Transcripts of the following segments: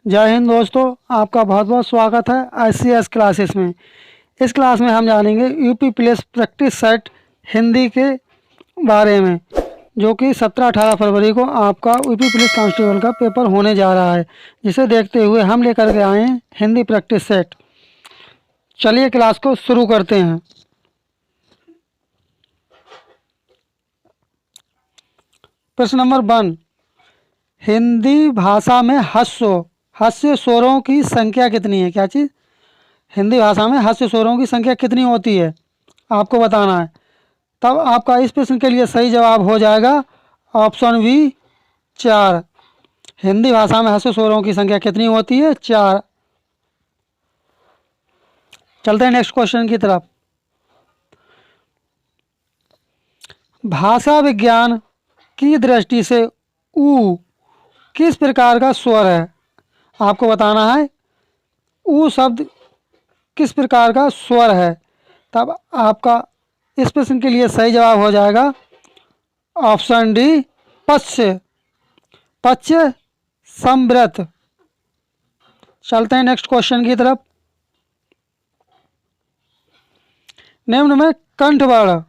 जय हिंद दोस्तों, आपका बहुत बहुत स्वागत है ICS क्लासेस में। इस क्लास में हम जानेंगे UP police practice set Hindi के बारे में, जो कि 17-18 फरवरी को आपका यूपी पुलिस कांस्टेबल का पेपर होने जा रहा है, जिसे देखते हुए हम लेकर के आए हैं हिंदी प्रैक्टिस सेट। चलिए क्लास को शुरू करते हैं। प्रश्न नंबर 1, हिंदी भाषा में हास्य स्वरों की संख्या कितनी है? क्या चीज़? हिंदी भाषा में हास्य स्वरों की संख्या कितनी होती है, आपको बताना है। तब आपका इस प्रश्न के लिए सही जवाब हो जाएगा ऑप्शन बी 4। हिंदी भाषा में हास्य स्वरों की संख्या कितनी होती है? 4। चलते हैं नेक्स्ट क्वेश्चन की तरफ। भाषा विज्ञान की दृष्टि से ऊ किस प्रकार का स्वर है? आपको बताना है ऊ शब्द किस प्रकार का स्वर है। तब आपका इस प्रश्न के लिए सही जवाब हो जाएगा ऑप्शन डी पश्य संवृत। चलते हैं नेक्स्ट क्वेश्चन की तरफ। निम्न में कंठ वर्ण,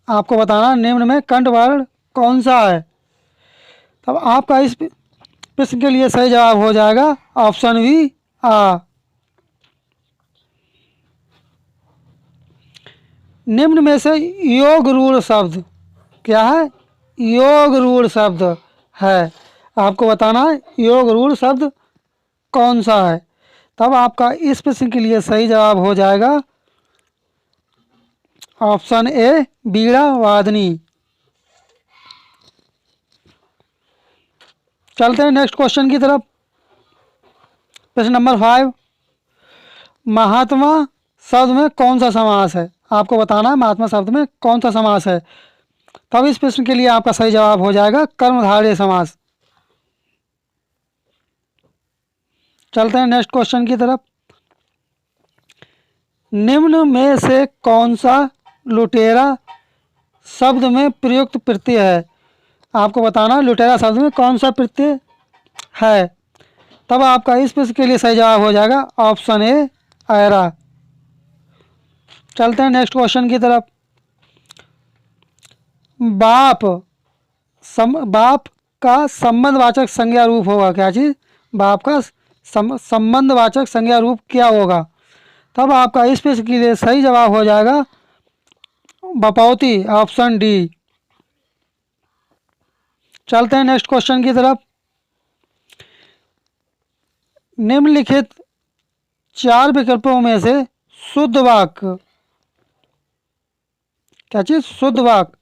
आपको बताना निम्न में कंठ वर्ण कौन सा है। तब आपका इस प्रश्न के लिए सही जवाब हो जाएगा ऑप्शन बी आ। निम्न में से योग रूढ़ शब्द क्या है? योग रूढ़ शब्द है, आपको बताना है योग रूढ़ शब्द कौन सा है। तब आपका इस प्रश्न के लिए सही जवाब हो जाएगा ऑप्शन ए बीड़ा वादनी। चलते हैं नेक्स्ट क्वेश्चन की तरफ। प्रश्न नंबर 5, महात्मा शब्द में कौन सा समास है? आपको बताना है महात्मा शब्द में कौन सा समास है। तब इस प्रश्न के लिए आपका सही जवाब हो जाएगा कर्मधारय समास। चलते हैं नेक्स्ट क्वेश्चन की तरफ। निम्न में से कौन सा लुटेरा शब्द में प्रयुक्त प्रत्यय है? आपको बताना लुटेरा शब्द में कौन सा प्रत्यय है। तब आपका इस प्रश्न के लिए सही जवाब हो जाएगा ऑप्शन ए ऐरा। चलते हैं नेक्स्ट क्वेश्चन की तरफ। बाप का संबंधवाचक संज्ञा रूप होगा। क्या चीज? बाप का संबंधवाचक संज्ञा रूप क्या होगा। तब आपका इस प्रश्न के लिए सही जवाब हो जाएगा बपौती, ऑप्शन डी। चलते हैं नेक्स्ट क्वेश्चन की तरफ। निम्नलिखित 4 विकल्पों में से शुद्ध वाक्य, क्या चीज? शुद्ध वाक्य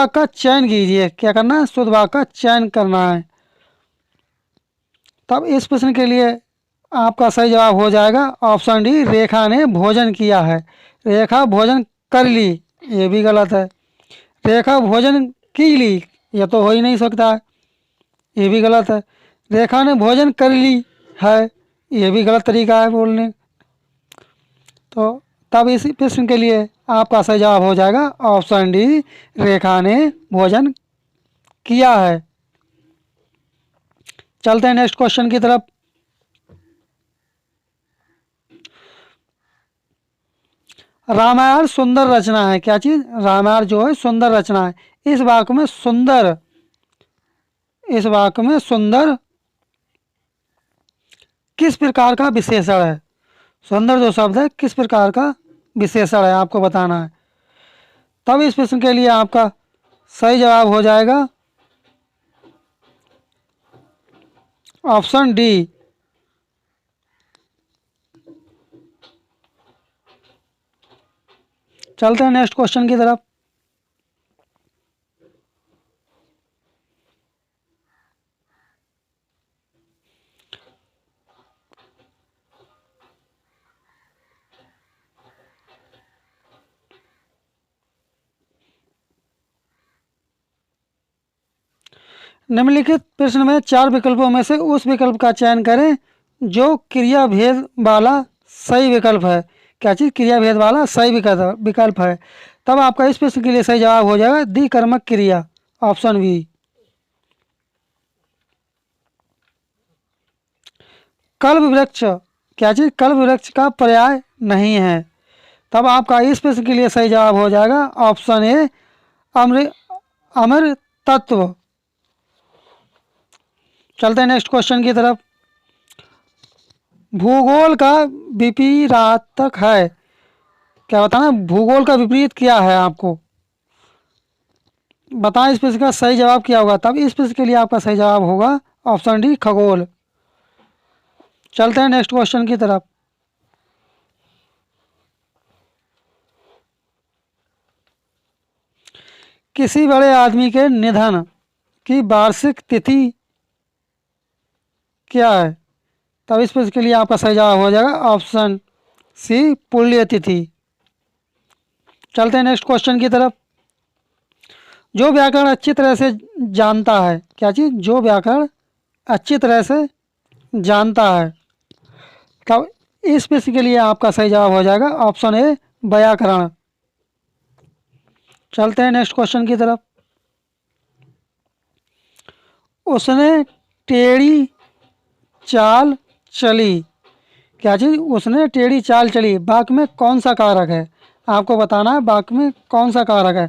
का चयन कीजिए। क्या करना है? शुद्ध वाक्य का चयन करना है। तब इस प्रश्न के लिए आपका सही जवाब हो जाएगा ऑप्शन डी रेखा ने भोजन किया है। रेखा भोजन कर ली, ये भी गलत है। रेखा भोजन की ली, यह तो हो ही नहीं सकता है, ये भी गलत है। रेखा ने भोजन कर ली है, ये भी गलत तरीका है बोलने। तो तब इस प्रश्न के लिए आपका सही जवाब हो जाएगा ऑप्शन डी रेखा ने भोजन किया है। चलते हैं नेक्स्ट क्वेश्चन की तरफ। रामायण सुंदर रचना है। क्या चीज? रामायण जो है सुंदर रचना है। इस वाक्य में सुंदर किस प्रकार का विशेषण है? सुंदर जो शब्द है किस प्रकार का विशेषण है, आपको बताना है। तब इस प्रश्न के लिए आपका सही जवाब हो जाएगा ऑप्शन डी। चलते हैं नेक्स्ट क्वेश्चन की तरफ। निम्नलिखित प्रश्न में 4 विकल्पों में से उस विकल्प का चयन करें जो क्रिया भेद वाला सही विकल्प है। क्या चीज? क्रिया भेद वाला सही विकल्प है। तब आपका इस प्रश्न के लिए सही जवाब हो जाएगा द्विकर्मक क्रिया, ऑप्शन बी। कल्प वृक्ष, क्या चीज कल्प वृक्ष का पर्याय नहीं है। तब आपका इस प्रश्न के लिए सही जवाब हो जाएगा ऑप्शन ए अमृत, अमर तत्व। चलते हैं नेक्स्ट क्वेश्चन की तरफ। भूगोल का विपरीतार्थक है, क्या बताना, भूगोल का विपरीत क्या है आपको बताएं। इस प्रश्न का सही जवाब क्या होगा। तब इस प्रश्न के लिए आपका सही जवाब होगा ऑप्शन डी खगोल। चलते हैं नेक्स्ट क्वेश्चन की तरफ। किसी बड़े आदमी के निधन की वार्षिक तिथि क्या है। तब इस प्रश्न के लिए आपका सही जवाब हो जाएगा ऑप्शन सी पुण्यतिथि। चलते हैं नेक्स्ट क्वेश्चन की तरफ। जो व्याकरण अच्छी तरह से जानता है, क्या चीज, जो व्याकरण अच्छी तरह से जानता है, तब इस प्रश्न के लिए आपका सही जवाब हो जाएगा ऑप्शन ए व्याकरण। चलते हैं नेक्स्ट क्वेश्चन की तरफ। उसने टेढ़ी चाल चली, क्या चीज, उसने टेढ़ी चाल चली, वाक्य में कौन सा कारक है आपको बताना है, वाक्य में कौन सा कारक है।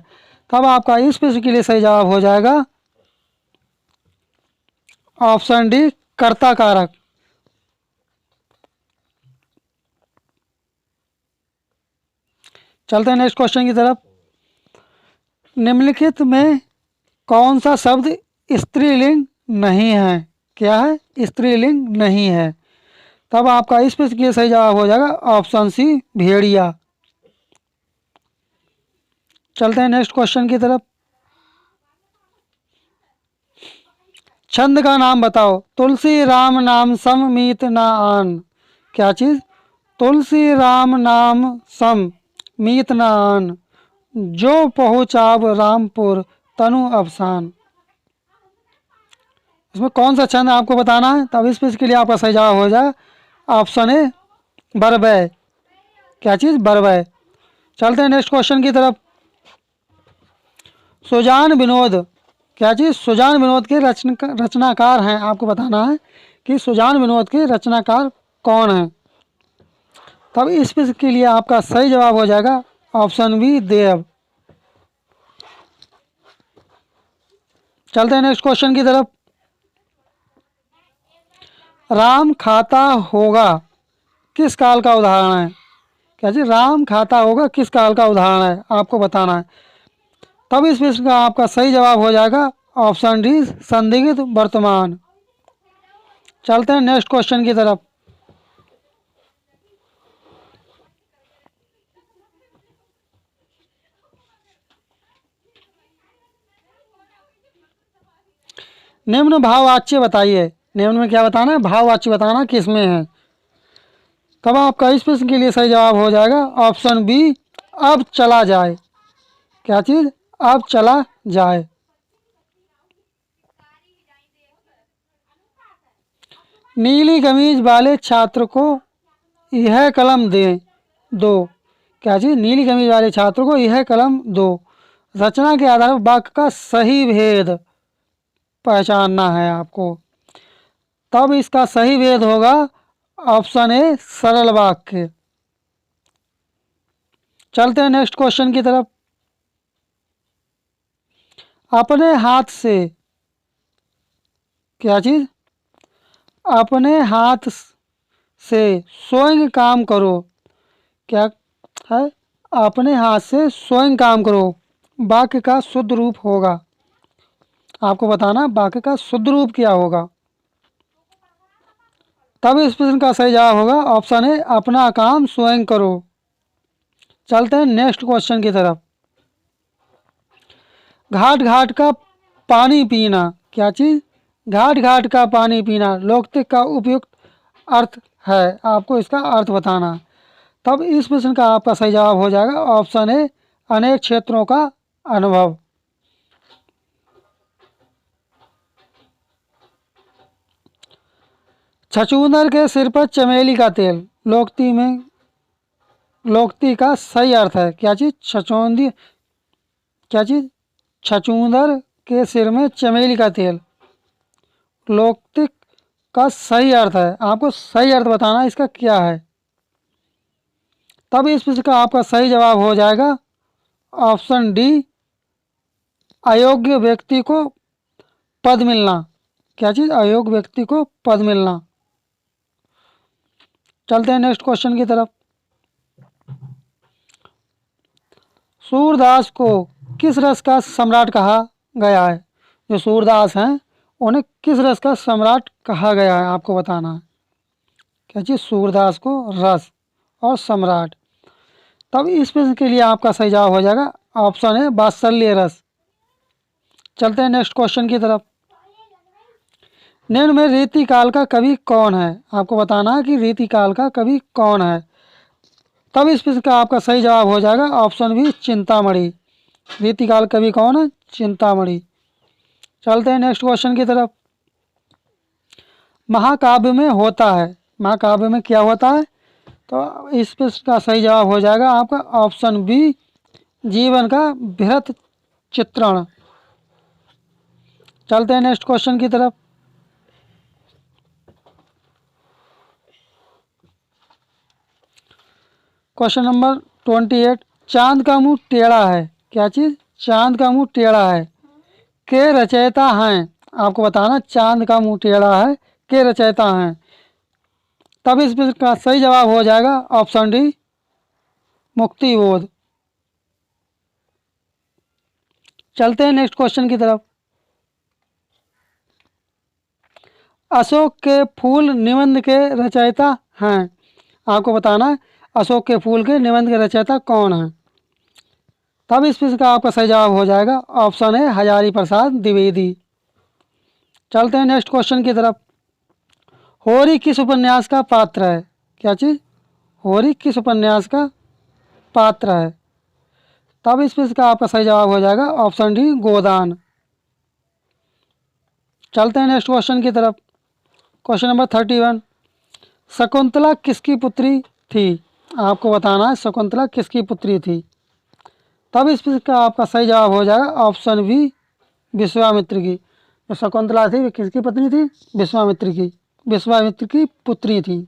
तब आपका इस प्रश्न के लिए सही जवाब हो जाएगा ऑप्शन डी कर्ता कारक। चलते हैं नेक्स्ट क्वेश्चन की तरफ। निम्नलिखित में कौन सा शब्द स्त्रीलिंग नहीं है, क्या है, स्त्रीलिंग नहीं है। तब आपका इस प्रश्न के लिए सही जवाब हो जाएगा ऑप्शन सी भेड़िया। चलते हैं नेक्स्ट क्वेश्चन की तरफ। छंद का नाम बताओ। तुलसी राम नाम सम मीत ना आन, क्या चीज, तुलसी राम नाम सम मीत ना आन, जो पहुँचाब रामपुर तनु अवसान। इसमें कौन सा छंद आपको बताना है। तब इस प्रश्न के लिए आपका सही जवाब हो जाए ऑप्शन ए बरबय, क्या चीज, बरबय। चलते हैं नेक्स्ट क्वेश्चन की तरफ। सुजान विनोद, क्या चीज, सुजान विनोद के रचनाकार हैं, आपको बताना है कि सुजान विनोद के रचनाकार कौन हैं। तब इस प्रश्न के लिए आपका सही जवाब हो जाएगा ऑप्शन बी देव। चलते हैं नेक्स्ट क्वेश्चन की तरफ। राम खाता होगा किस काल का उदाहरण है, क्या जी, राम खाता होगा किस काल का उदाहरण है आपको बताना है। तब इस प्रश्न का आपका सही जवाब हो जाएगा ऑप्शन डी संदिग्ध वर्तमान। चलते हैं नेक्स्ट क्वेश्चन की तरफ। निम्न भाववाच्य बताइए। निम्न में क्या बताना है, भाववाच्य बताना किसमें है। तब आपका इस प्रश्न के लिए सही जवाब हो जाएगा ऑप्शन बी अब चला जाए, क्या चीज, अब चला जाए। नीली कमीज वाले छात्र को यह कलम दे दो, क्या चीज, नीली कमीज वाले छात्र को यह कलम दो। रचना के आधार पर वाक्य का सही भेद पहचानना है आपको। तब इसका सही भेद होगा ऑप्शन ए सरल वाक्य। चलते हैं नेक्स्ट क्वेश्चन की तरफ। अपने हाथ से, क्या चीज, अपने हाथ से स्वयं काम करो, क्या है, अपने हाथ से स्वयं काम करो, वाक्य का शुद्ध रूप होगा। आपको बताना वाक्य का शुद्ध रूप क्या होगा। तब इस प्रश्न का सही जवाब होगा ऑप्शन ए अपना काम स्वयं करो। चलते हैं नेक्स्ट क्वेश्चन की तरफ। घाट घाट का पानी पीना, क्या चीज, घाट घाट का पानी पीना लोकोक्ति का उपयुक्त अर्थ है, आपको इसका अर्थ बताना। तब इस प्रश्न का आपका सही जवाब हो जाएगा ऑप्शन ए अनेक क्षेत्रों का अनुभव। छछूंदर के सिर पर चमेली का तेल लोकोक्ति में, लोकोक्ति का सही अर्थ है, क्या चीज, छछूंदी, क्या चीज, छछूंदर के सिर में चमेली का तेल लोकोक्ति का सही अर्थ है, आपको सही अर्थ बताना है इसका क्या है। तब इस प्रश्न का आपका सही जवाब हो जाएगा ऑप्शन डी, अयोग्य व्यक्ति को पद मिलना। क्या चीज? अयोग्य व्यक्ति को पद मिलना। चलते हैं नेक्स्ट क्वेश्चन की तरफ। सूरदास को किस रस का सम्राट कहा गया है? जो सूरदास हैं उन्हें किस रस का सम्राट कहा गया है, आपको बताना है। क्या चीज? सूरदास को रस और सम्राट। तब इस प्रश्न के लिए आपका सही जवाब हो जाएगा ऑप्शन है वात्सल्य रस। चलते हैं नेक्स्ट क्वेश्चन की तरफ। निम्न में रीतिकाल का कवि कौन है? आपको बताना है कि रीतिकाल का कवि कौन है। तब इस प्रश्न का आपका सही जवाब हो जाएगा ऑप्शन बी, चिंतामणि। रीतिकाल कवि कौन है? चिंतामणि। चलते हैं नेक्स्ट क्वेश्चन की तरफ। महाकाव्य में होता है, महाकाव्य में क्या होता है? तो इस प्रश्न का सही जवाब हो जाएगा आपका ऑप्शन बी, जीवन का बृहत चित्रण। चलते हैं नेक्स्ट क्वेश्चन की तरफ। क्वेश्चन नंबर 28, चांद का मुंह टेढ़ा है। क्या चीज? चांद का मुंह टेढ़ा है के रचयिता हैं। आपको बताना चांद का मुंह टेढ़ा है के रचयिता हैं। तब इस प्रश्न का सही जवाब हो जाएगा ऑप्शन डी, मुक्तिबोध। चलते हैं नेक्स्ट क्वेश्चन की तरफ। अशोक के फूल निबंध के रचयिता हैं। आपको बताना है अशोक के फूल के निबंध के रचयिता कौन हैं। तब इस प्रश्न का आपका सही जवाब हो जाएगा ऑप्शन है हजारी प्रसाद द्विवेदी। चलते हैं नेक्स्ट क्वेश्चन की तरफ। होरी किस उपन्यास का पात्र है? क्या चीज? होरी किस उपन्यास का पात्र है। तब इस प्रश्न का आपका सही जवाब हो जाएगा ऑप्शन डी, गोदान। चलते हैं नेक्स्ट क्वेश्चन की तरफ। क्वेश्चन नंबर 31, शकुंतला किसकी पुत्री थी? आपको बताना है शकुंतला किसकी पुत्री थी। तब इस प्रश्न का आपका सही जवाब हो जाएगा ऑप्शन बी, विश्वामित्र की। जो शकुंतला थी वे किसकी पत्नी थी? विश्वामित्र की, विश्वामित्र की पुत्री थी।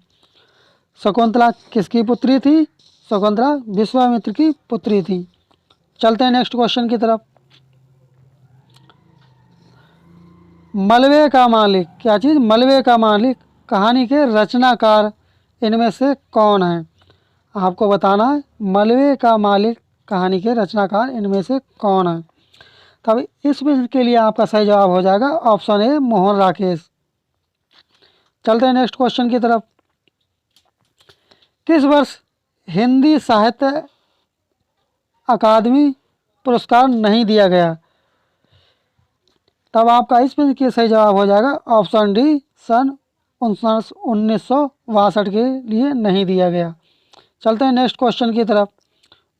शकुंतला किसकी पुत्री थी? शकुंतला विश्वामित्र की पुत्री थी। चलते हैं नेक्स्ट क्वेश्चन की तरफ। मलबे का मालिक। क्या चीज? मलबे का मालिक कहानी के रचनाकार इनमें से कौन है? आपको बताना है मलबे का मालिक कहानी के रचनाकार इनमें से कौन है। तब इस प्रश्न के लिए आपका सही जवाब हो जाएगा ऑप्शन ए, मोहन राकेश। चलते हैं नेक्स्ट क्वेश्चन की तरफ। किस वर्ष हिंदी साहित्य अकादमी पुरस्कार नहीं दिया गया? तब आपका इस प्रश्न के सही जवाब हो जाएगा ऑप्शन डी, सन 1962 के लिए नहीं दिया गया। चलते हैं नेक्स्ट क्वेश्चन की तरफ।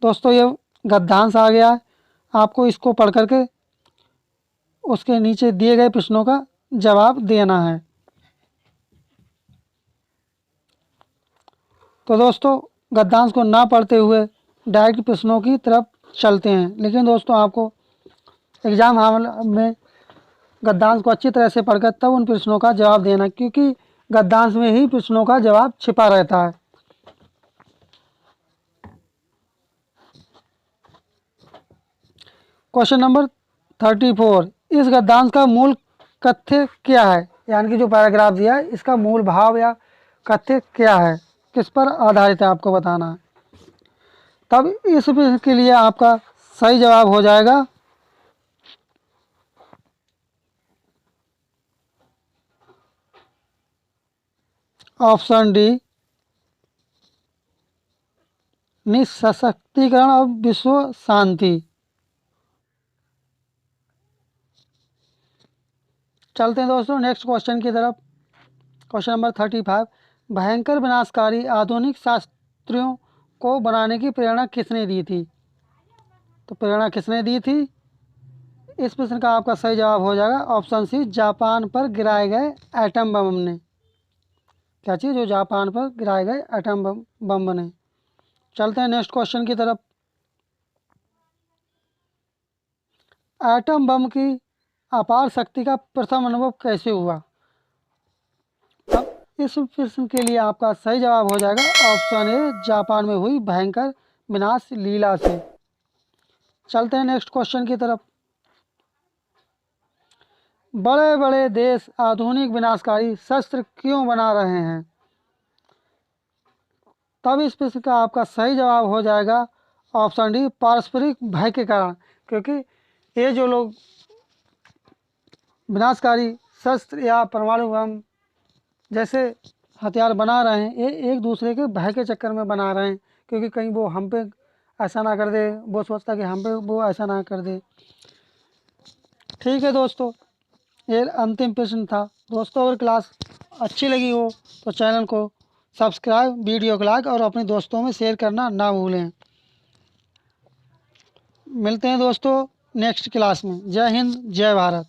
दोस्तों ये गद्यांश आ गया है, आपको इसको पढ़ करके उसके नीचे दिए गए प्रश्नों का जवाब देना है। तो दोस्तों गद्यांश को ना पढ़ते हुए डायरेक्ट प्रश्नों की तरफ चलते हैं। लेकिन दोस्तों आपको एग्जाम हॉल में गद्यांश को अच्छी तरह से पढ़कर तब उन प्रश्नों का जवाब देना, क्योंकि गद्यांश में ही प्रश्नों का जवाब छिपा रहता है। क्वेश्चन नंबर 34, इस गद्यांश का मूल कथ्य क्या है? यानी कि जो पैराग्राफ दिया है इसका मूल भाव या कथ्य क्या है, किस पर आधारित है, आपको बताना है। तब इस प्रश्न के लिए आपका सही जवाब हो जाएगा ऑप्शन डी, निःशक्तिकरण और विश्व शांति। चलते हैं दोस्तों नेक्स्ट क्वेश्चन की तरफ। क्वेश्चन नंबर 35, भयंकर विनाशकारी आधुनिक शास्त्रियों को बनाने की प्रेरणा किसने दी थी? तो प्रेरणा किसने दी थी? इस प्रश्न का आपका सही जवाब हो जाएगा ऑप्शन सी, जापान पर गिराए गए एटम बम ने। क्या चीज़? जो जापान पर गिराए गए एटम बम ने। चलते हैं नेक्स्ट क्वेश्चन की तरफ। एटम बम की अपार शक्ति का प्रथम अनुभव कैसे हुआ? इस प्रश्न के लिए आपका सही जवाब हो जाएगा ऑप्शन ए, जापान में हुई भयंकर विनाश लीला से। चलते हैं नेक्स्ट क्वेश्चन की तरफ। बड़े बड़े देश आधुनिक विनाशकारी शस्त्र क्यों बना रहे हैं? तब इस प्रश्न का आपका सही जवाब हो जाएगा ऑप्शन डी, पारस्परिक भय के कारण। क्योंकि ये जो लोग विनाशकारी शस्त्र या परमाणु बम जैसे हथियार बना रहे हैं, ये एक दूसरे के भय के चक्कर में बना रहे हैं, क्योंकि कहीं वो हम पे ऐसा ना कर दे, वो सोचता कि हम पे वो ऐसा ना कर दे। ठीक है दोस्तों, ये अंतिम प्रश्न था। दोस्तों अगर क्लास अच्छी लगी हो तो चैनल को सब्सक्राइब, वीडियो को लाइक और अपने दोस्तों में शेयर करना ना भूलें। मिलते हैं दोस्तों नेक्स्ट क्लास में। जय हिंद, जय भारत।